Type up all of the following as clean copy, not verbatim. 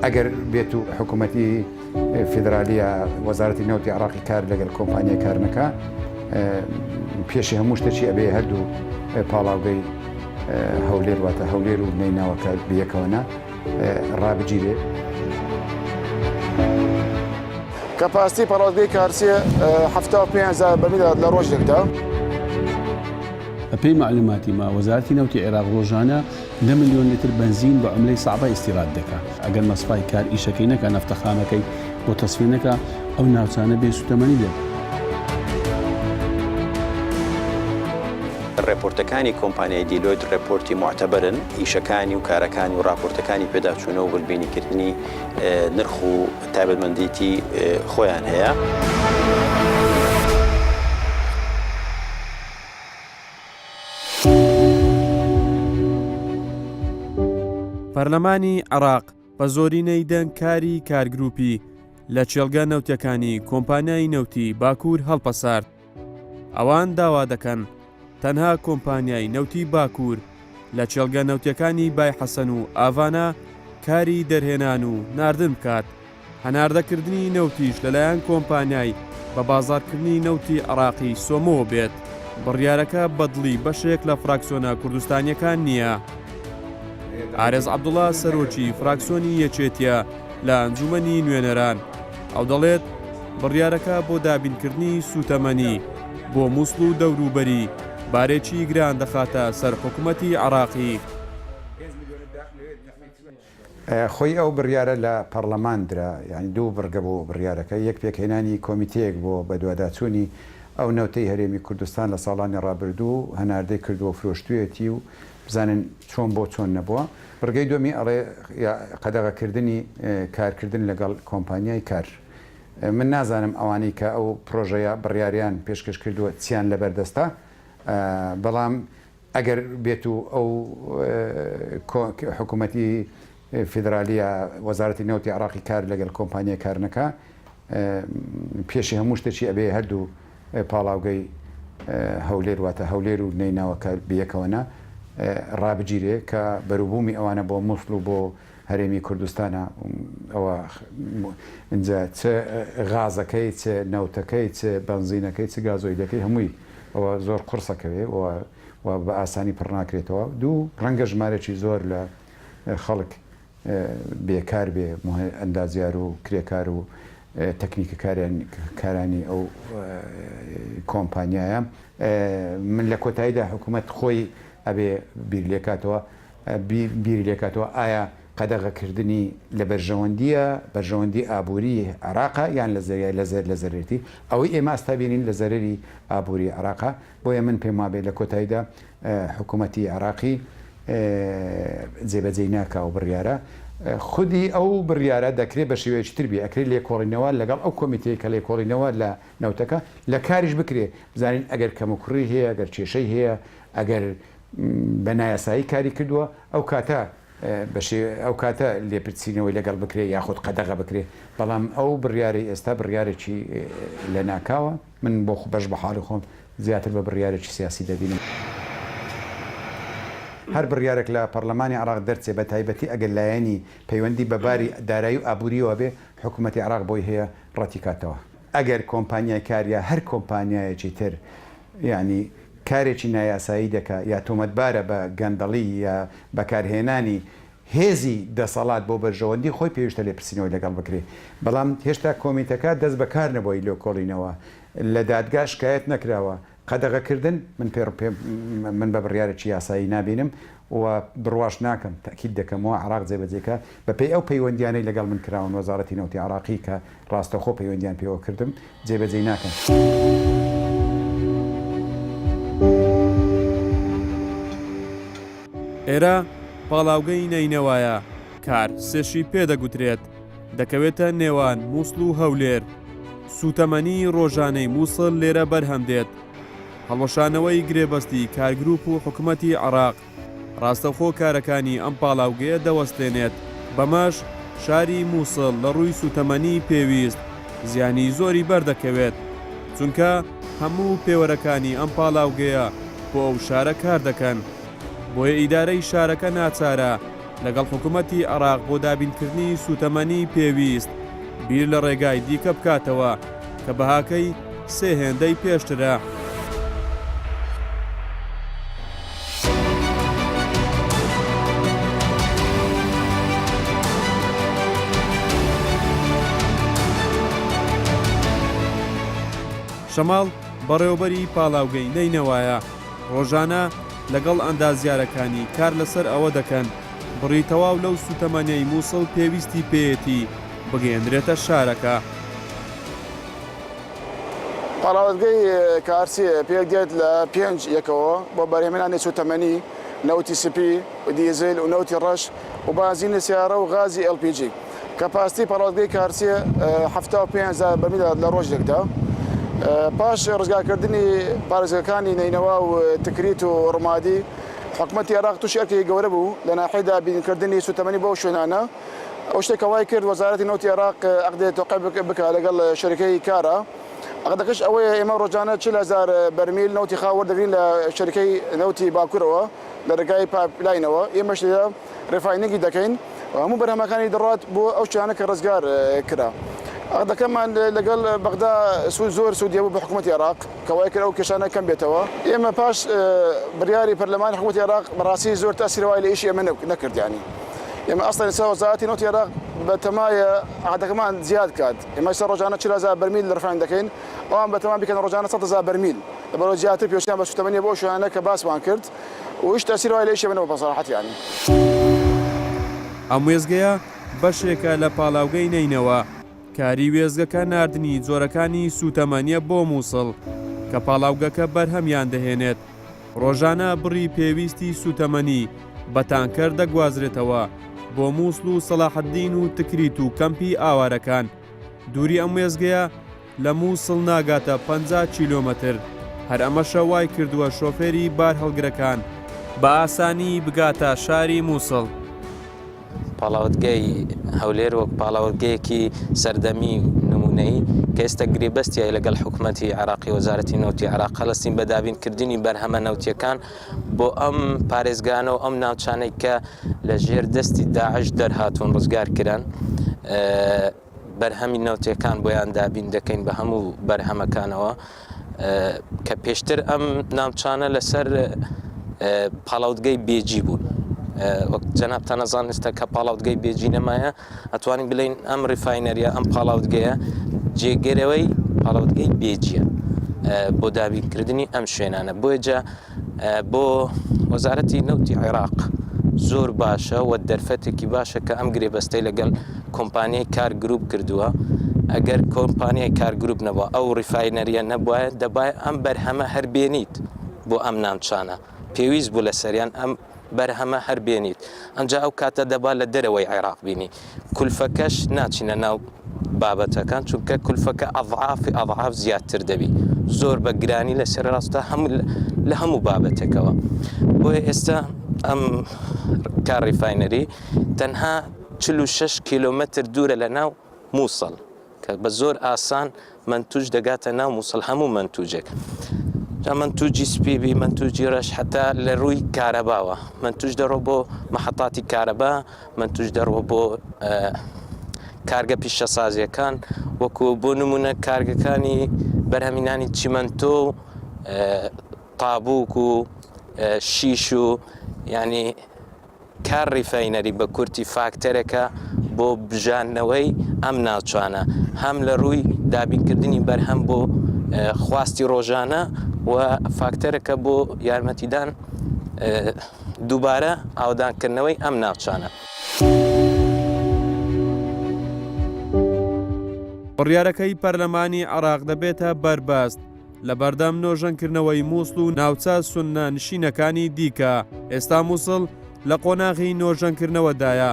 ئەگەر بێت و حکوومەتی فیدرالیە وەزارەتی نەوتی عراقی کار لەگەڵ کۆمپانیای کارنەکە پێشی هەموو شتێکی ئەبێ هەردوو پاڵاوگەی هەولێر واتە هەولێر و نەیناوەکە بەیەکەوەنا ڕابگیرێ. کەپاسیتی پاڵاوگەی کارچیە 75,000 بەرمیل لە ڕۆژێکدا. پێی معلوماتی ما وەزارەتی نەوتی عێراق ڕۆژانە 10 ملیۆن لیتر بنزین بە عملەی سەعبە ئیستیراد دەکات. ئەگەر مەسفای کار ئیشەکەی نەکە نەفتەخانەکەی بۆ تەسفینەکە ئەو ناوچانە بێ سوتەمەنی دێت. ڕێپۆرتەکانی کۆمپانیای دیلۆیت ڕێپۆرتی معتەبەرن، ئیشەکانی و کارەکانی و راپۆرتەکانی پێداچوونە و بڵبینیکردنی نرخ و تایبەتمەندیتی خۆیان هەیە. پەرلەمانی عێراق بە زۆرینەی دەنگ کاری کارگروپی لە چێلگە نەوتیەکانی کۆمپانیای نەوتی باکوور هەڵپەسارد. ئەوان داوا دەکەن تەنها کۆمپانیای نەوتی باکوور لە چێلگە نەوتیەکانی بای حەسەن و ئاڤانە کاری دەرهێنان و ناردن بکات. هەناردەکردنی نەوتیش لەلایەن کۆمپانیای بە بازارکردنی نەوتی عێراقی سۆمۆ بێت. بڕیارەکە بەدڵی بەشێک لە فراکسیۆنە کوردستانیەکان نییە. ئارێز عەبدوڵڵا سەرۆکی فراکسیۆنی یەکێتیە لە ئەنجومەنی نوێنەران ئەو دەڵێت بڕیارەکە بۆ دابینکردنی سوتەمەنی بۆ مووسڵ و دەوروبەری بارێکی گران دەخاتە سەر حکوومەتی عێراقی. خۆی ئەو بڕیارە لە پەرلەماندرا یعنی دوو بڕگە بۆ بڕیارەکە یەک پێکهێنانی کۆمیتەیەک بۆ بەدواداچوونی ئەو نەوتەی هەرێمی کوردستان لە ساڵانی ڕابردوو هەناردەی کردووە فرۆشتوویەتی و بزانن چۆن بۆ چۆن نەبووە. بڕگەی دومی ئەڵێ قەدەغەکردنی کارکردن لەگەڵ کۆمپانیای کار. من نازانم ئەوانەی کە ئەو پرۆژەیە بڕیاریان پێشکەش کردووە چیان لەبەردەستە، بەڵام ئەگەر بێت و ئەو حکوومەتی فیدرالیە وەزارەتی نەوتی عێراقی کار لەگەڵ کۆمپانیای کارنەکە پێشی هەموو شتێکی ئەبێ هەردوو پاڵاوگەی هەولێر واتە هەولێر و نەیناوەکە بەیەکەوەنا ڕابگیرێ کە بەروبوومی ئەوانە بۆ مووسڵ و بۆ هەرێمی کوردستانە ئەوە ئینجا چ غازەکەی چ نەوتەکەی چ بەنزینەکەی چ گازۆیدەکەی هەمووی ئەوە زۆر قورسەکەوێ و بە ئاسانی پڕ ناکرێتەوە. دوو ڕەنگە ژمارەی زۆر لە خەڵک بێکار بێ ئەندازیار و کرێکار و تەکنیکە کارانی ئەو کۆمپانیایە. من لە کۆتاییدا حکوومەت خۆی ئەبێ بیری لێکاتەوە ئایا قەدەغەکردنی لە بەرژەوەندی ئابووری عێراقا یان لە زەرێتی ئەوەی ئێمە ئەستابینین لە زەرری ئابووری عێراقا. بۆیە من پێم وابێت لە کۆتاییدا حکوومەتی عێراقی جێبەجێ ناکا و بڕیارە خودی ئەو بڕیارە دەکرێت بە شێوەیەکی تر بێ ئەکرێت لێکۆڵینەوە لەگەڵ ئەو کۆمیتەیە کە لێکۆڵینەوە لە نەوتەکە لە کاریش بکرێ بزانین ئەگەر کەموکڕی هەیە ئەگەر کێشەی هەیە ئەگەر بە نایاسایی کاری کردووە ئەو کاتە لێپرسینەوەی لەگەڵ بکرێ یاخود قەدەغە بکرێ. بەڵام ئەو بڕیاری ئێستا بڕیارێکی لە ناکاوە. من بۆ بەش بە حاڵی خۆم زیاتر بە بڕیارێکی سیاسی دەبینم. هەر بڕیارێک لە پەرلەمانی عێراق دەرچێ بە تایبەتی ئەگەر لایەنی پەیوەندی بەباری دارایی و ئابووریەوە بێ حکوومەتی عێراق بۆی هەیە ڕەتیکاتەوە. ئەگەر کۆمپانیای کاریە هەر کۆمپانیایەکی تر یعنی کارێکی نایاسایی دەکا یا تۆمەتبارە بە گەندەڵی یا بەکارهێنانی هێزی دەسەڵات بۆ بەرژەوەندی خۆی پێویستە لێپرسینەوەی لەگەڵ بکرێ. بەڵام هێشتا کۆمیتەکە دەست بەکار نەبووی لێکۆڵینەوە لە دادگا شکایەت نەکراوە. قەدەغەکردن من بە بڕیارێکی یاسایی نابینم و بڕواش ناکەم تاکید دەکەمەوە عێراق جێبەجێکە بەپێی ئەو پەیوەندیانەی لەگەڵ من کراون وەزارەتی نەوتی عێراقی کە ڕاستەخۆ پەیوەندیان پێوە کردم جێبەجێ ناکەم. ئێرە پاڵاوگەی نەینەوایە کار سێشی پێدەگوترێت دەکەوێتە نێوان مووسڵ و هەولێر. سوتەمەنی ڕۆژانەی مووسڵ لێرە بەرهەم دێت. هەڵۆشانەوەی گرێبەستی کارگروپ و حکوومەتی عێراق ڕاستەخۆ کارەکانی ئەم پاڵاوگەیە دەوەستێنێت. بەمەش شاری مووسڵ لە ڕووی سوتەمەنی پێویست زیانی زۆری بەردەکەوێت چونکە هەموو پێوەرەکانی ئەم پاڵاوگەیە بۆ ئەو شارە کار دەکەن. بۆیە ئیدارەی شارەکە ناچارە لەگەڵ حکوومەتی عێراق بۆ دابینکردنی سوتەمەنی پێویست بیر لە ڕێگای دیکە بکاتەوە کە بەهاکەی سێ هێندەی پێشترە. شەماڵ بەڕێوەبەری پاڵاوگەی نەینەوایە ڕۆژانە لەگەڵ ئەندازیارەکانی کار لەسەر ئەوە دەکەن بڕی تەواو لەو سوتەمەنیەی مووسڵ پێویستی پێیەتی بگەێنرێتە شارەکە. پاڵاوگەی کارسی پێک دێت لە 5 یەکەوە بۆ بەرهێمانی سوتەمەنی نەوتی سپی و دیزل و نەوتی ڕەش و بازینە سیارە و غازی LPG کە پاستی پاڵاوگەی کارسیە 75,000 بەرمیل لە ڕۆژێکدا. پاش ڕزگارکردنی پارێزگاکانی نینەوە و تکریت و ڕمادی حکوومەتی عێراق تووشی ئەرکێکی گەورە بوو لە ناحیەی دابینکردنی سوتەمەنی بۆ شوێنانە. ئەو شتێک وای کرد وەزارەتی نەوتی عێراق عەقدێک تەوقیع بکە لەگەڵ شەریکەی کارە. عەقدەکەش ئەوەیە ئێمە ڕۆژانە 40,000 بەرمیل نەوتی خاو وەردەگرین لە شەریکەی نەوتی باکوورەوە لە ڕێگای پایپلاینەوە. ئێمەش لێرە ڕێفاینینگی دەکەین و هەموو بەرهەمەکانی دەڕات بۆ ئەو شتانە کە ڕزگار کرا. عقدەکەمان لەگەڵ بەغدا زۆر سوودیە بوو بە حکوومەتی عێراق کە وای کرد ئەو کێشانە کەم بێتەوە. ئێمە پاش بڕیاری پەرلەمانی حکوومەتی عێراق بەڕاستی زۆر تەسیری وای لە ئیشی ئێمە نەکرد. یعنی ئێمە ئەسڵەن ئێستا وەزارەتی نەوتی عێراق بەتەمایە عقدەکەمان زیاد کات. ئێمە ئێستا ڕۆژانە 40,000 بەرمیل ڕفاین دەکەین ئەوان بەتەمان بکەن ڕۆژانە 100,000 بەرمیل لەبەرەوە زیاتر پێویستیان بە سوتەمەنیە بۆ شوێنانە کە باسمان کرد و هیچ تەسیری وای لە ئیشی ئێمە بەسەراحەت. یعنی ئەم وێزگەیە بەشێکە لە پاڵاوگەی نینەوە کاری وێزگەکە ناردنی جۆرەکانی سوتەمەنیە بۆ مووسڵ کە پاڵاوگەکە بەرهەمیان دەهێنێت. ڕۆژانە بڕی پێویستی سوتەمەنی بە تانکەر دەگوازرێتەوە بۆ مووسڵ و سەلاحەدین و تکریت و کەمپی ئاوارەکان. دووری ئەم وێزگەیە لە مووسڵ ناگاتە 50 کیلۆمەتر. هەر ئەمەشە وای کردووە شۆفێری بار هەڵگرەکان بە ئاسانی بگاتە شاری مووسڵ. پاڵاوتگەی هەولێر وەک پاڵاوتگەیەکی سەردەمی نمونەی کە ئێستا گرێبەستیای لەگەڵ حکوومەتی عێراقی وەزارەتی نەوتی عێراق هەڵەستین بە دابینکردنی بەرهەمە نەوتیەکان بۆ ئەم پارێزگانە و ئەم ناوچانەی کە لە ژێر دەستی داعش دەرهاتوون ڕزگارکران. بەرهەمی نەوتیەکان بۆیان دابین دەکەین بە هەموو بەرهەمەکانەوە کە پێشتر ئەم ناوچانە لەسەر پاڵاوتگەی بێجی بوون. وەک جەنابتان نەزان ئێستا کە پاڵاوتگەی بێجی نەمایە ئەتوانین بڵین ئەم ڕیفاینەریە ئەم پاڵاوتگەیە جێگەرەوەی پاڵاوتگەی بێجیە بۆ دابینکردنی ئەم شوێنانە. بۆیە بۆ وەزارەتی نەوتی عێراق زۆر باشە و دەرفەتێکی باشە کە ئەم گرێبەستەی لەگەڵ کۆمپانیای کار گروپ کردووە. ئەگەر کۆمپانیای کار گروپ نەبووە ئەو ڕیفاینەریە نەبووە دەبایە ئەم بەرهەمە هەر بێنیت بۆ ئەم ناوچانە. پێویست بوو لە سەریان ئەم بەرهەمە هەر بێنیت. ئەمجا ئەو کاتە دەبا لە دەرەوەی عێراق بینی. کولفەکەش ناچینە ناو بابەتەکان چونکە کولفەکە ئەضعاف زیاتر دەبی. زۆر بە گرانی لەسەر ڕاستە لە هەموو بابەتێکەوە. بۆیە ئێستا ئەم کار ڕیفاینەری تەنها 46 کیلۆمەتر دوورە لە ناو مووسڵ کە بە زۆر ئاسان منتوج دەگاتە ناو مووسڵ هەموو منتوجێک. منتوجی سپیبی منتوجی ڕەش حتا لە ڕووی کارەباوە منتوج دەڕۆ بۆ مەحەتاتی کارەبا منتوج دەڕۆ بۆ کارگە پیشەسازیەکان وەکو بۆ نمونە کارگەکانی بەرهەمینانی چیمەنتۆ و تابوک و شیش و یعنی کار ڕیفاینەری بە کورتی فاکتەرێکە بۆ بژانەوەی ئەم ناوچانە هەم لە ڕووی دابینکردنی بەرهەم بۆ خواستی ڕۆژانە و فاکتەرەکە بۆ یارمەتیدان دووبارە ئاودانکردنەوەی ئەم ناوچانە. بڕیارەکەی پەرلەمانی عێراق دەبێتە بەربەست لە بەردەم نۆژەنکردنەوەی مووسڵ و ناوچە سونە نشینەکانی دیکە. ئێستا مووسڵ لە قۆناغی نۆژەنکردنەوەدایە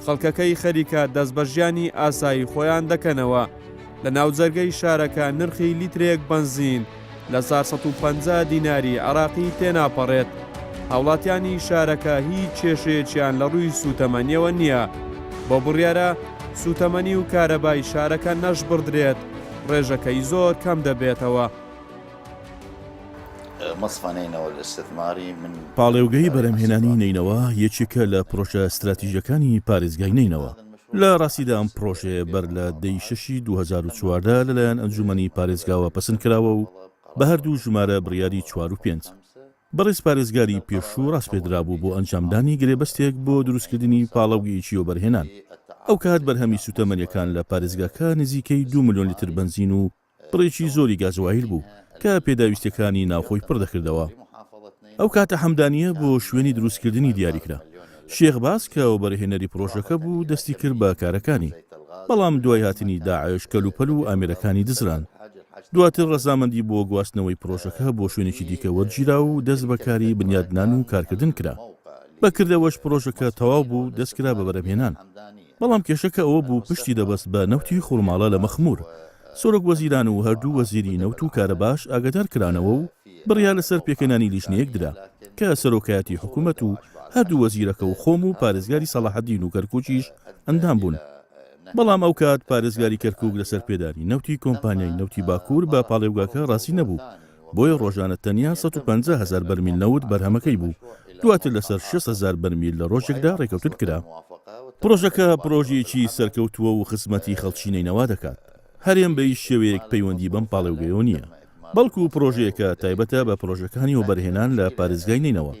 خەڵکەکەی خەریکە دەست بە ژیانی ئاسایی خۆیان دەکەنەوە. لە ناوجەرگەی شارەکە نرخی لیترێک بنزین لە 450 دیناری عێراقی تێناپەڕێت. هاوڵاتیانی شارەکە هیچ کێشەیەکیان لە ڕووی سوتەمەنیەوە نییە. بۆ بڕیارە سوتەمەنی و کارەبای شارەکە نەشبردرێت ڕێژەکەی زۆر کەم دەبێتەوە. مصفانەینەوە الاستثماری من پاڵێوگەی بەرەمهێنانی نینەوە یەکێکە لە پرۆژە استراتیژەکانی پارێزگای نینەوە. لە ڕاستیدا ئەم پرۆژەیە بەر لە دەی 6 2014 لەلایەن ئەنجومەنی پارێزگاوە پەسەند کراوە و بە هەردوو ژمارە بڕیاری 4 و 5 بەڕێز پارێزگاری پێشوو ڕاست پێدرا بوو بۆ ئەنجامدانی گرێبەستێک بۆ دروستکردنی پاڵەوگەیەکی و بەرهێنان. ئەو کات بەرهەمی سوتەمەنیەکان لە پارێزگاکە نزیکەی 2 ملیۆن لیتر بنزین و بڕێکی زۆری گازوایل بوو کە پێداویستەکانی ناوخۆی پڕ دەکردەوە. ئەو کاتە حەمدانیە بۆ شوێنی دروستکردنی دیاریکرا. شێخ باس کە ئەو بەرهێنەری پرۆژەکە بوو دەستی کرد بە کارەکانی، بەڵام دوای هاتنی داعش کەلوپەل و ئامێرەکانی دزران. دواتر ڕەزامەندی بۆ گواستنەوەی پرۆژەکە بۆ شوێنێکی دیکە وەرگیرا و دەست بەکاری بنیادنان و کارکردن کرا. بەکردەوەش پرۆژەکە تەواو بوو دەستکرا بە بەرەمهێنان. بەڵام کێشەکە ئەوە بوو پشتی دەبەست بە نەوتی خوڵماڵە لە مەخمور. سۆرۆک وەزیران و هەردوو وەزیری نەوت و کارەباش ئاگادار کرانەوە و بڕیا لەسەر پێکەنانی لیژنەیەک درا کە سەرۆکایەتی حکوومەت و هەردوو وەزیرەکە و خۆم و پارێزگاری سەلاحەدین و کەرکووکیش ئەندام بوون. بەڵام ئەو کات پارێزگاری کەرکووک لەسەر پێداری نەوتی کۆمپانیای نەوتی باکوور بە پاڵێوگاکە ڕاستی نەبوو، بۆیە ڕۆژانە تەنیا 150,000 بەرمیل نەوت بەرهەمەکەی بوو، دواتر لەسەر 6,000 بەرمیل لە ڕۆژێکدا ڕێکەوتن کرا. پرۆژەکە پرۆژێکی سەرکەوتووە و خزمەتی خەڵکی نینەوا دەکات، هەرێم بە هیچ شێوەیەک پەیوەندی بەم پاڵێوگەیەوە نییە، بەڵکو پرۆژەیەکە تایبەتە بە پرۆژەکانی و بەرهێنان لە پارێزگای نینەوە.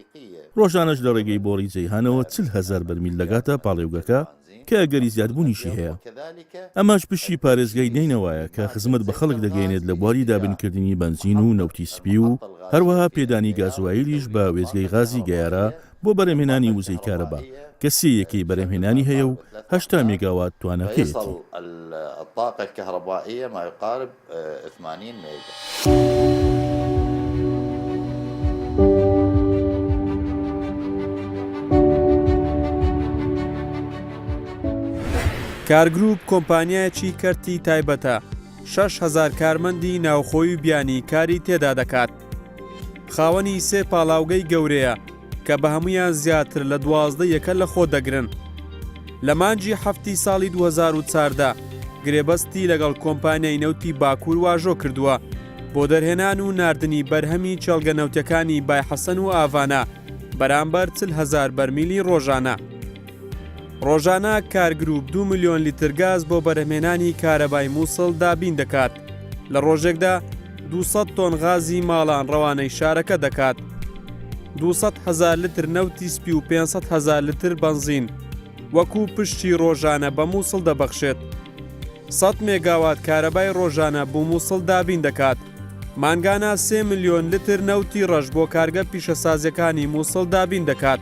ڕۆژانەش لە ڕێگەی بۆڕی جەیهانەوە 40,000 بەرمیل دەگاتە پاڵێوگەکە کە ئەگەری زیادبوونیشی هەیە. ئەماش پشی پارێزگای نینەوەیە کە خزمەت بە خەڵک دەگەێنێت لە بواری دابنکردنی بنزین و نەوتی سپی و هەروەها پێدانی گازوایلیش بە وێزگەی غازی گەیارە بۆ بەرەمهێنانی وزەی کارەبا کە 3 بەرەمهێنانی هەیە و 8 میگاوات توانەکەیەتی. الطاقة الكهربائية ما يقارب 80 ميجا. کارگروپ کۆمپانیایەکی کەرتی تایبەتە 6,000 کارمەندی ناوخۆی و بیانی کاری تێدا دەکات. خاوەنی 3 پاڵاوگەی گەورەیە کە بە هەمویان زیاتر لە 12 یەکە لە خۆ دەگرن. لە مانجی هەفتی ساڵی 2014 گرێبەستی لەگەڵ کۆمپانیای نەوتی باکوور واژۆ کردووە بۆ دەرهێنان و ناردنی بەرهەمی چەڵگە نەوتەکانی بایحەسەن و ئاڤانە بەرامبەر 40,000 بەرمیلی ڕۆژانە. ڕۆژانە کارگروپ 2 ملیۆن لیتر گاز بۆ بەرهەمهێنانی کارەبای مووسڵ دابین دەکات. لە ڕۆژێکدا 200 تۆن غازی ماڵان ڕەوانەی شارەکە دەکات، 200,000 لتر نەوتی سپی و 500,000 لتر بنزین وەکو پشتی ڕۆژانە بە مووسڵ دەبەخشێت. 100 مێگاوات کارەبای ڕۆژانە بۆ مووسڵ دابین دەکات. مانگانە 3 ملیۆن لتر نەوتی ڕەش بۆ کارگە پیشەسازەکانی مووسڵ دابین دەکات.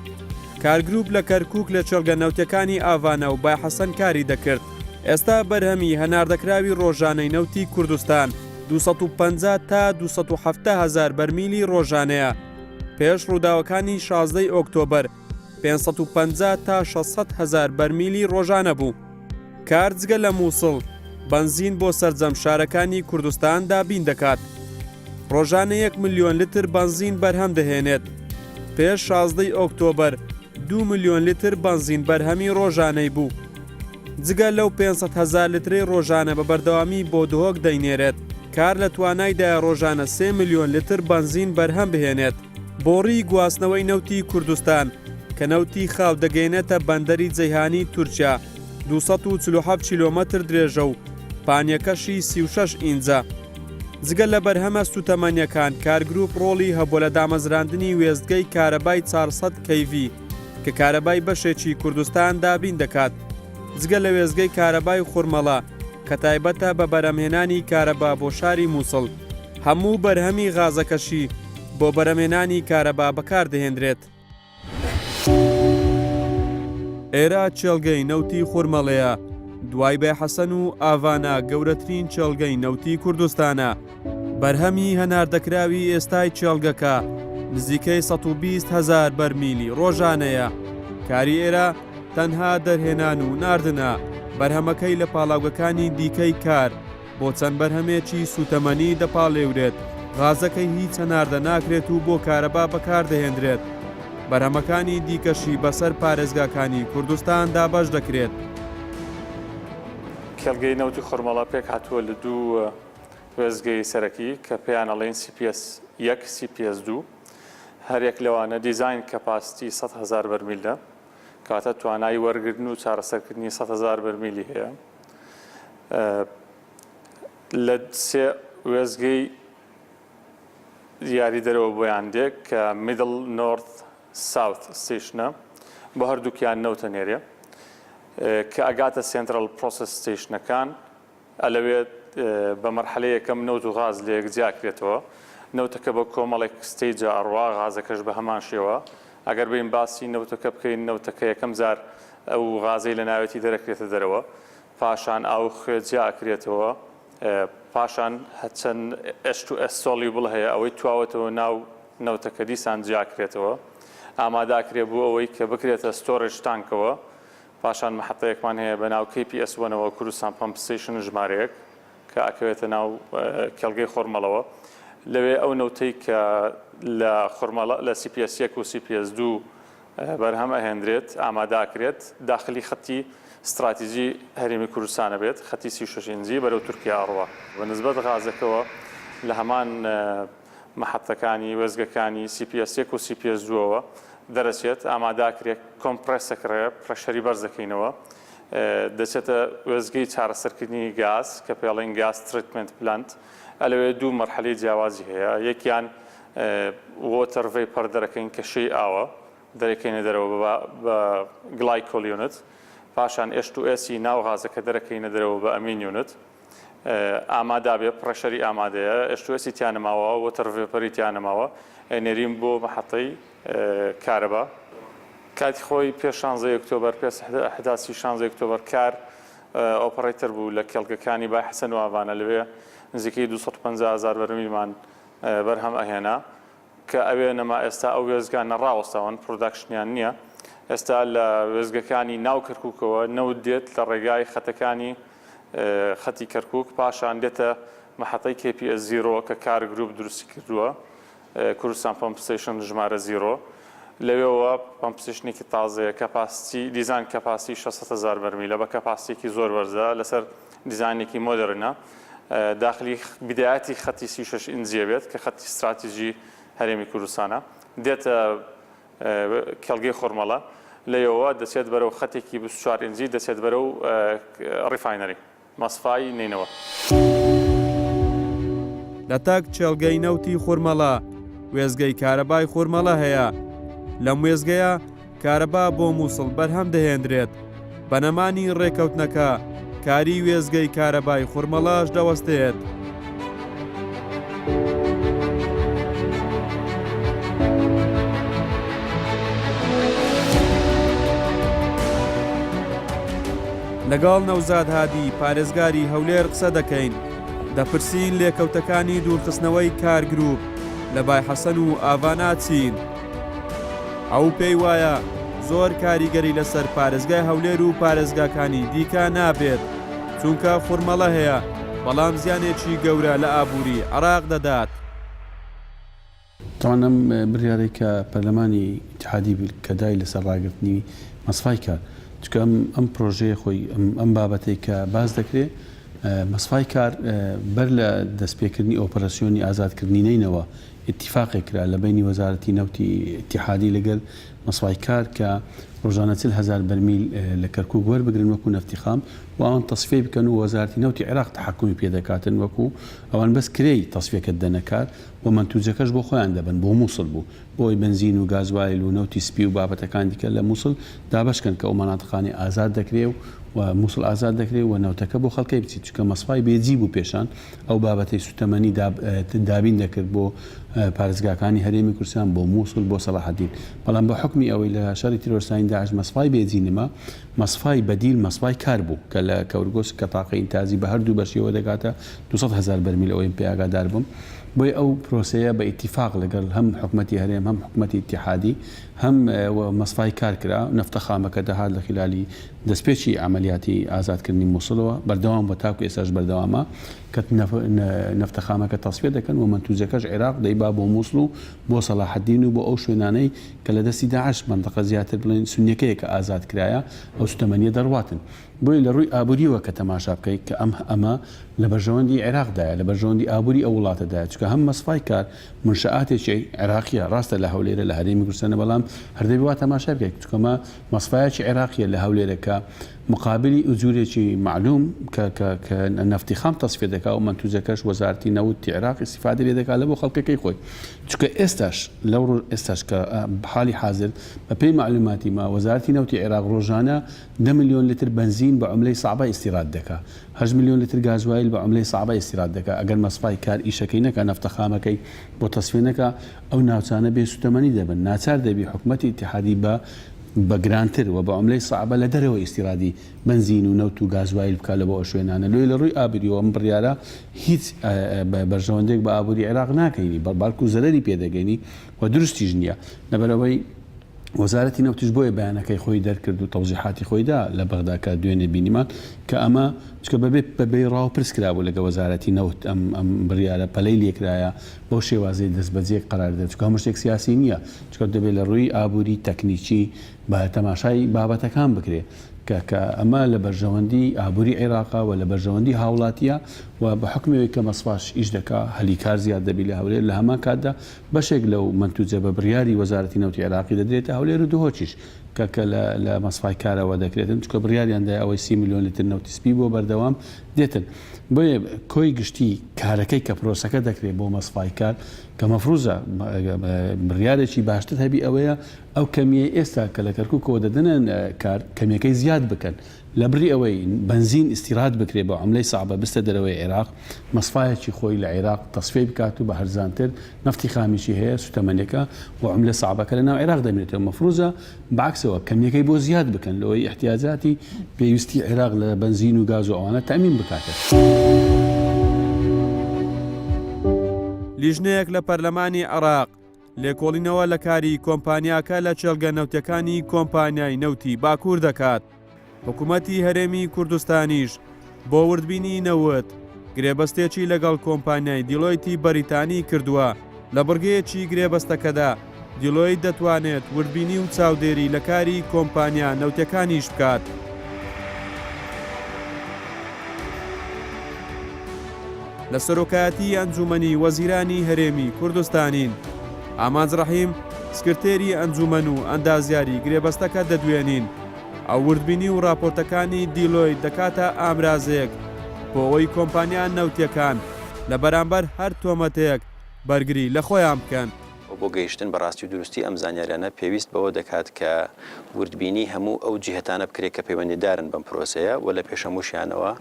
کارگروپ لە کەرکووک لە چەڵگە نەوتەکانی ئاڤانە و بایحەسەن کاری دەکرد. ئێستا بەرهەمی هەناردەکراوی ڕۆژانەی نەوتی کوردستان 250 تا 270,000 بەرمیلی ڕۆژانەیە. پێش ڕووداوەکانی 16 ئۆکتۆبەر 550 تا 600,000 بەرمیلی ڕۆژانە بوو. کارجگە لە مووسڵ بنزین بۆ سەرجەم شارەکانی کوردستان دابین دەکات. ڕۆژانە 1 ملیۆن لتر بنزین بەرهەم دەهێنێت. پێش 16 ئۆکتۆبەر 2 ملیۆن لتر بنزین بەرهەمی ڕۆژانەی بوو. جگە لەو 500,000 لتری ڕۆژانە بە بەردەوامی بۆ دهۆک دەینێرێت. کار لە توانایدا ڕۆژانە 3 ملیۆن لتر بنزین بەرهەم بهێنێت. بۆڕی گواستنەوەی نەوتی کوردستان کە نەوتی خاو دەگەینێتە بەندەری جەیهانی تورکیا 247 کیلۆمەتر درێژە و پانیەکەشی 36 ئینجە. جگە لە بەرهەمە سوتەمەنیەکان کارگروپ ڕۆڵی هەبوو لە دامەزراندنی وێستگەی کارەبای 400 kV کە کارەبای بەشێکی کوردستان دابین دەکات. جگە لە وێستگەی کارەبای خورمەڵا کە تایبەتە بە بەرهەمهێنانی کارەبا بۆ شاری مووسڵ. هەموو بەرهەمی غازەکەشی بۆ بەرهەمهێنانی کارەبا بەکاردەهێنرێت. ئێرە چێڵگەی نەوتی خورمەڵەیە، دوای بایحەسەن و ئاڤانە گەورەترین چێڵگەی نەوتی کوردستانە. بەرهەمی هەناردەکراوی ئێستای چێڵگەکە نزیکەی 120,000 بەرمیلی ڕۆژانەیە. کاری ئێرە تەنها دەرهێنان و ناردنە. بەرهەمەکەی لە پاڵاوگەکانی دیکەی کار بۆ چەند بەرهەمێکی سوتەمەنی دەپاڵێورێت. غازەکەی هیچ هەناردە ناکرێت و بۆ کارەبا بەکاردەهێنرێت. بەرهەمەکانی دیکەشی بەسەر پارێزگاکانی کوردستان دابەش دەکرێت. کێڵگەی نەوتی خورمەڵا پێک هاتووە لە 2 وێزگەی سەرەکی کە پێیان ئەڵێن CPS 1 CPS2 هەرێک لەوانە دیزاین کەپاسیتی 100,000 بەرمیلە کاتە توانای وەرگرتن و چارەسەرکردنی 100,000 بەرمیلی هەیە لە سێ وێزگەی یاری دەرەوە بۆیان دێک کە میدل نۆرت ساوت ستیشنە بۆ هەردووکیان نەوتە نێرێ کە ئەگاتە سنترال پرۆسس ستیشنەکان ئەلەوێت بە مەرحەلە یەکەم نەوت و غاز لە یەکجیاکرێتەوە نەوتەکە بە کۆمەڵێک ستیجە ئەڕوا غازەکەش بە هەمان شێوە ئەگەر بین باسی نەوتەکە بکەین نەوتەکە یەکەم جار ئەو غازەی لە ناوێتی دەرەکرێتە دەرەوە پاشان ئاو خوێجیاکرێتەوە پاشان هەچەند H2S soluble هەیە ئەوەی تواوەتەوە ناو نەوتەکە دیسان جیاکرێتەوە ئاماداکرێ بوو ئەوەی کە بکرێتە ستۆرج تانکەوە پاشان مەحەتەیەکمان هەیە بە ناو KPS1ەوە کوردستان پەمپ ستیشن ژمارەیەک کە ئەکەوێتە ناو کێڵگەی خۆرمەڵەوە لەوێ ئەو نەوتەی کە لە خۆرمەڵە لە CPS1 و CPS2 بەرهەم ئەهێنرێت ئاماداکرێت داخلی خەتی استراتیژی هەرێمی کوردستانە بێت خەتی 36 بەرەو تورکیا ڕوە بەنسبەت غازەکەەوە لە هەمان مەحەتەکانی وێزگەکانی CPS1 و CPS2ەوە دەرەچێت ئاماداکرێت کۆمپرسەکڕێ پرەشەری بەرزەکەینەوە دەچێتە وێزگەی چارەسەرکردنی گاز کە پێڵێن گاز تریتمنت پلانت ئەلەوێ دوو مەرحەلەی جیاوازی هەیە یەکیان وۆتەر ڤێپەر دەرەکەین کە شەی ئاوە دەرەکەینە دەرەوە بە گلایکۆل یونت پاشان H2S ناو غازەکە دەرەکەینە دەرەوە بە ئەمین یونت ئامادا بێ پرەشەری ئامادەیە H2S تیانەماوە وۆتەر ڤێپەری تیانەماوە ئەنێریم بۆ مەحەتەی کارەبا کاتی خۆی پێش 16 ئۆکتۆبەر پێش 16 ئۆکتۆبەر کار ئۆپەرەیتەر بوو لە کێڵگەکانی بای حەسەن و ئاوانە لەوێ نزیکەی 250,000 بەرمیلمان بەرهەم ئەهێنا کە ئەوێ نەما ئێستا ئەو وێزگانە ڕاوەستاون پرۆداکشنیان نییە ئێستا لە وێزگەکانی ناو کەرکووکەوە نەوت دێت لە ڕێگای خەتەکانی خەتی کەرکووک پاشان دێتە مەحەتەی KPS0 کە کار گروپ دروستی کردووە کوردستان پەمپ ستیشن ژمارە 0 لەوێەوە پەمپ ستیشنێکی تازەیە کەپاسیتی دیزاین کەپاسیتی 600,000 بەرمیلە بە کەپاسیتێکی زۆر وەرزە لەسەر دیزاینێکی مۆدرنە داخلی بدایەتی خەتی 36 ئینجیە بێت کە خەتی استراتیژی هەرێمی کوردستانە دێتە کێڵگەی خۆرمەڵە لەوەوە دەچێت بەرەو خەتێکی 24 ئینجی دەچێت بەرەو ڕیفاینەری مەسفای نینەوە لە تاک چێڵگەی نەوتی خۆرمەڵە وێزگەی کارەبای خۆرمەڵە هەیە لەم وێزگەیە کارەبا بۆ مووسڵ بەرهەم دەهێنرێت بەنەمانی ڕێکەوتنەکە کاری وێزگەی کارەبای خۆرمەڵەش دەوەستێت لەگەڵ نەوزاد هادی پارێزگاری هەولێر قسە دەکەین دەپرسین لێکەوتەکانی دوورخستنەوەی کارگروپ لە بای حەسەن و ئاڤانا چین ئەو پێی وایە زۆر کاریگەری لەسەر پارێزگای هەولێر و پارێزگاکانی دیکە نابێت چونکە خۆرمەڵە هەیە بەڵام زیانێکی گەورە لە ئابووری عێراق دەدات تاوانم بڕیارەی کە پەرلەمانی ئیتیحادی کە دای لەسەر ڕاگررتنی مەسفای کار چکە ئەم پرۆژەیە خۆی ئەم بابەتێک کە باز دەکرێت مەسفای کار بەر لە دەستپێکردنی ئۆپەراسیۆنی ئازادکردنی نینەوە اتفاقی کرا لە بینی وەزارەتی نەوتی ئیتیحادی لەگەڵ مەسفای کار کە ڕۆژانە 40,000 بەرمیل لە کەرکووک وەربگرن وەکو نەفتی خام و ئەوان تەسفیە بکەن و وەزارەتی نەوتی عێراق تەحەکومی پێدەکاتن وەکو ئەوان بەس کرێی تەسفیەکەت دەنەکات و مەنتوجەکەش بۆ خۆیان دەبن بۆ مووسڵ بوو بۆی بنزین و گازوایل و نەوتی سپی و بابەتەکان دیکە لە مووسڵ دابشکەن کە ئەو مەناطقانی ئازاد دەکرێ و مووسڵ ئازاد دەکرێت و نەوتەکە بۆ خەڵکەی بچیت چکە مەسفای بێجی بوو پێشان ئەو بابەتەی سوتەمەنی دابین دەکرد بۆ پارێزگاکانی هەرێمی کوردستان بۆ مووسڵ بۆ سەلاحەدین بەڵام بە حکمی ئەوەی لە شەڕی تیرۆرسانی داعش مەسفای بێجی نما مەسفای بەدیل مەسفای کار بوو کە لە کەورگۆس کە تاقی ئینتازی بە هەردوو بەشیەوە دەکاتە 200,000 بەرمیل ئەوەی پێ ئاگادار بووم بۆی ئەو پرۆسەیە بە ئیتیفاق لەگەڵ هەم حکومەتی هەرێم هەم حکومەتی ئیتیحادی هەم مەسفای کار کرا نەفتە خامەکە دەهات لە خلالی دەستپێکی عملیاتی ئازادکردنی مووسڵەوە بەردەوام بە تاکو ئێساش بەردەوامە کە نەفتە خامەکە تەسفێ دەکەن و منتوجەکەش عێراق دەیبا بۆ مووسڵ و بۆ سەلاحەدین و بۆ ئەو شوێنانەی کە لە دەستی داعش منطقە زیاتر بڵێن سونیەکەیە کە ئازاد کرایە ئەو سوتەمەنیە دەڕواتن بۆی لە ڕووی ئابووریوە کە تەماشا بکەیت کە ئەمە لە بەرژەوەندی عێراقدایە لە بەرژەوەندی ئابووری ئەو وڵاتەدایە چکە هەم مەسفای کار منشئاتێکی عێراقیە ڕاستە لە هەولێرە لە هەرێمی کوردستانە بەڵام هەردەبی وا تەماشا بکەیت چکەمە مەسفایەکی عێراقیە لە هەولێرەکە مقابلی ئوجورێکی معلوم کە نەفتی خام تەسفێ دەکا و منتوجەکەش وەزارەتی نەوتی عێراق استیفادە لێ دەکات لە بۆ خەڵکەکەی خۆی چکە ئێستاش لەو ئێستاش کە بەحالی حاضر بە پێی معلوماتی ما وەزارەتی نەوتی عێراق ڕۆژانە 10 ملیۆن لتر بنزین بە عملەی سەعبە ئیستیراد دەکات 8 ملیۆن لتر گازوایل بە عملەی سەعبە ئیستیراد دەکات ئەگەر مەسفای کار ئیشەکەی نەکە نەفتە خامەکەی بۆ تەسفێ نەکە ئەو ناوچانە بێ سوتەمەنی دەبن ناچار دەبی حکومەتی ئیتیحادی بە گرانتر و بە عملەی سەعبە لە دەرەوە ئیستیرادی بنزین و نەوت و گازوایل بکات لە بۆ ئەو شوێنانە لۆی لە ڕووی ئابووریەوە ئەم بڕیارە هیچ بەرژەوەندێک بە ئابووری عێراق ناکەینی بەڵکو و زەرەری پێدەگەینی و دروستیش نییە لەبەرەوەی وەزارەتی نەوتیش بۆیە بەیانەکەی خۆی دەرکرد و تەوزیحاتی خۆیدا لە بەغداکە دوێنێ بینیمان کە ئەمە چکە بەبێ ڕاو پرسکرابوو لەگە وەزارەتی نەوت ئەم بڕیارە پەلەی لێکرایە بۆ شێوازەی دەستبەجێک قەرار دێت چکە هەموو شتێک سیاسی نییە چکە دەبێت لە ڕووی ئابووری تەکنیکی بە تەماشای بابەتەکان بکرێ کە ئەمە لە بەرژەوەندی ئابووری عێراقا و لە بەرژەوەندی هاوڵاتیە و بە حکمەوەی کە مەسفاش ئیش دەکا هەلیکار زیاد دەبی لە هەولێر لە هەمان کاتدا بەشێک لەو منتوجە بە بڕیاری وەزارەتی نەوتی عێراقی دەدرێتە هەولێر و دهۆچیش کە لە مەسفای کارەوە دەکرێتن چکە بڕیاریاندای ئەوەی 30 ملیۆن لتر نەوتیسپی بۆ بەردەوام دێتن بۆیە کۆی گشتی کارەکەی کە پرۆسەکە دەکرێت بۆ مەسفای کار کە مەفروزە بڕیارێکی باشتر هەبی ئەوەیە ئەو کەمیە ئێستا کە لە کەرکووکەوە دەدەنە کار کەمیەکەی زیاد بکەن لە بری ئەوەی بنزین ئیستیراد بکرێت بە عملەی سەعبە بستە دەرەوەی عێراق مەسفایەکی خۆی لە عێراق تەسفێ بکات و بە هەرزانتر نەفتی خامیشی هەیە سوتەمەنێکە و عملە سەعبەکە لە ناو عێراق دەمێتەوە مەفروزە بەعکسەوە کەمیەکەی بۆ زیاد بکەن لەوەی احتیاجاتی پێویستی عێراق لە بنزین و گاز و ئەوانە تەمین بکاتە. لیژنەیەک لە پەرلەمانی عێراق لێکۆڵینەوە لە کاری کۆمپانیاکە لە چێلگە نەوتەکانی کۆمپانیای نەوتی باکوور دەکات. حکوومەتی هەرێمی کوردستانیش بۆ وردبینی نەوت گرێبەستێکی لەگەڵ کۆمپانیای دیلۆیتی بەریتانی کردووە لە بڕگەیەکی گرێبەستەکەدا دیلۆیت دەتوانێت وردبینی و چاودێری لە کاری کۆمپانیا نەوتەکانیش بکات. لە سەرۆکایەتی ئەنجومەنی وەزیرانی هەرێمی کوردستانین ئامانج ڕەحیم سکرتێری ئەنجومەن و ئەندازیاری گرێبەستەکە دەدوێنین ئەو وردبینی و راپۆرتەکانی دیلۆیت دەکاتە ئامرازەیەک بۆ ئەوەی کۆمپانیان نەوتیەکان لە بەرامبەر هەر تۆمەتەیەک بەرگری لە خۆیان بکەن. بۆ گەیشتن بەڕاستی و دروستی ئەم زانیاریانە پێویست بەوە دەکات کە وردبینی هەموو ئەو جیهەتانە بکرێت کە پەیوەندیدارن بەم پرۆسەیە و لە پێش هەمووشیانەوە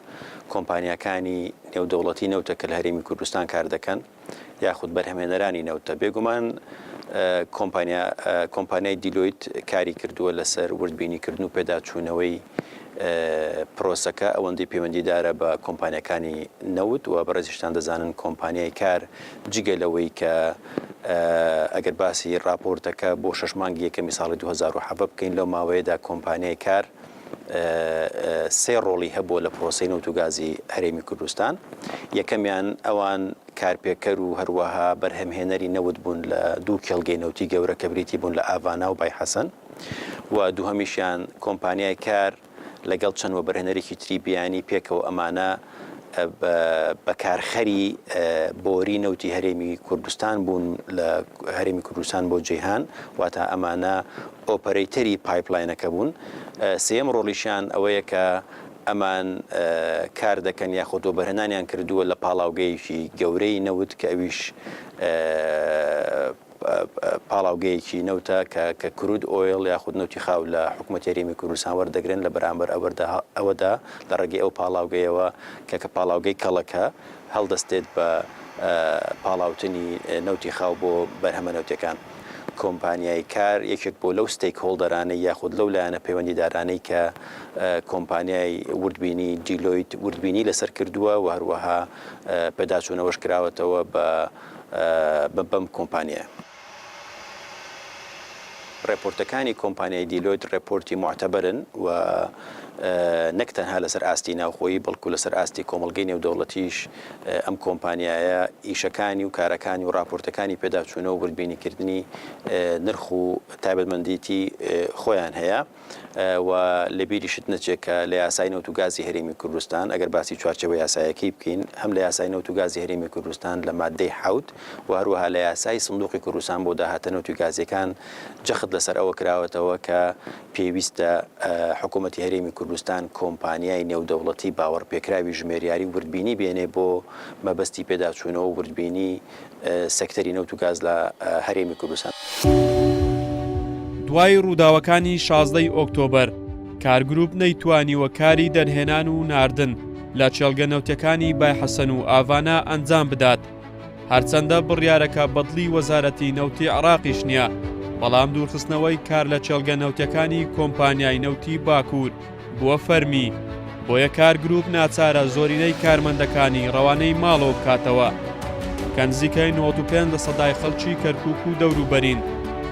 کۆمپانیەکانی نێودەوڵەتی نەوتە کە لە هەرێمی کوردستان کار دەکەن یاخود بەرهەمهێنەرانی نەوتە بێگومان کۆمپانیای دیلۆیت کاری کردووە لەسەر وردبینیکردن و پێداچوونەوەی پرۆسەکە ئەوەندەی پەیوەندیدارە بە کۆمپانیەکانی نەوت و بەڕێزیشتان دەزانن کۆمپانیای کار جگە لەوەی کە ئەگەر باسی راپۆرتەکە بۆ 6 مانگی یەکەمی ساڵی 2007 بکەین لەو ماوەیەدا کۆمپانیای کار 3 ڕۆڵی هەبووە لە پرۆسەی نەوت و گازی هەرێمی کوردستان. یەکەمیان ئەوان کارپێکەر و هەروەها بەرهەمهێنەری نەوت بوون لە 2 کێڵگەی نەوتی گەورە کە بریتی بوون لە ئاڤانا و بای حەسەن و دووهەمیشیان کۆمپانیای کار لەگەڵ چەند وەبەرهێنەرێکی تری بیانی پێکەوە ئەمانە بەکارخەری بۆری نەوتی هەرێمی کوردستان بوون لە هەرێمی کوردستان بۆ جیهان واتە ئەمانە ئۆپەرەیتەری پایپلاینەکە بوون. سێم ڕۆڵیشیان ئەوەیە کە ئەمان کار دەکەن یاخۆ وەبەرهێنانیان کردووە لە پاڵاوگەیەکی گەورەی نەوت کە ئەویش پاڵاوگەیەکی نەوتە کە کرود ئۆیل یاخود نەوتی خاو لە حکوومەتی هەرێمی کوردستان وەردەگرن لە بەرامبەر ئەوەدا لە ڕێگەی ئەو پاڵاوگەیەوە کە پاڵاوگەی کەڵەکە هەڵدەستێت بە پاڵاوتنی نەوتی خاو بۆ بەرهەمە نەوتەکان. کۆمپانیای کار یەکێک بۆ لەو ستێک هۆڵدەرانەی یاخود لەو لایەنە پەیوەندیدارانەی کە کۆمپانیای وردبینی دیلۆیت وردبینی لەسەر کردووە و هەروەها پێداچوونەوەش کراوەتەوە بەم کۆمپانیە. ڕێپۆرتەکانی کۆمپانیای دیلۆیت ڕێپۆرتی معتەبەرن و نەک تەنها لەسەر ئاستی ناوخۆیی بەڵکو لەسەر ئاستی کۆمەڵگەی نێودەوڵەتیش ئەم کۆمپانیایە ئیشەکانی و کارەکانی و راپۆرتەکانی پێداچوونە و وردبینیکردنی نرخ و تایبەتمەندیتی خۆیان هەیە و لەبیریشت نەچێت کە لە یاسای نەوت و گازی هەرێمی کوردستان ئەگەر باسی چوارچەوە یاسایەکەی بکەین هەم لە یاسای نەوت و گازی هەرێمی کوردستان لە مادەی حوت و هەروەها لە یاسای سندوقی کوردستان بۆ داهاتە نەوت و گازیەکان جەخت لەسەر ئەوە کراوەتەوە کە پێویستە حکوومەتی هەرێمی کوردستان کۆمپانیای نێودەوڵەتی باوەڕپێکراوی ژمێریاری وردبینی بێنێ بۆ مەبەستی پێداچوونەوە و وردبینی سەکتەری نەوت و گاز لە هەرێمی کوردستان. دوای ڕووداوەکانی 16 ئۆکتۆبەر کارگروپ نەیتوانیوە کاری دەرهێنان و ناردن لە چێلگە نەوتەکانی بای حەسەن و ئاڤانە ئەنجام بدات. هەرچەندە بڕیارەکە بەدڵی وەزارەتی نەوتی عێراقیش نییە، بەڵام دوورخستنەوەی کار لە چێلگە نەوتەکانی کۆمپانیای نەوتی باکوور بووە فەرمی، بۆیە کارگروپ ناچارە زۆرینەی کارمەندەکانی ڕەوانەی ماڵەوە بکاتەوە کە نزیکەی 95% خەڵکی کەرکووک و دەوروبەرین.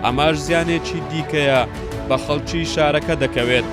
ئەماش زیانێکی دیکەیە بە خەڵکی شارەکە دەکەوێت.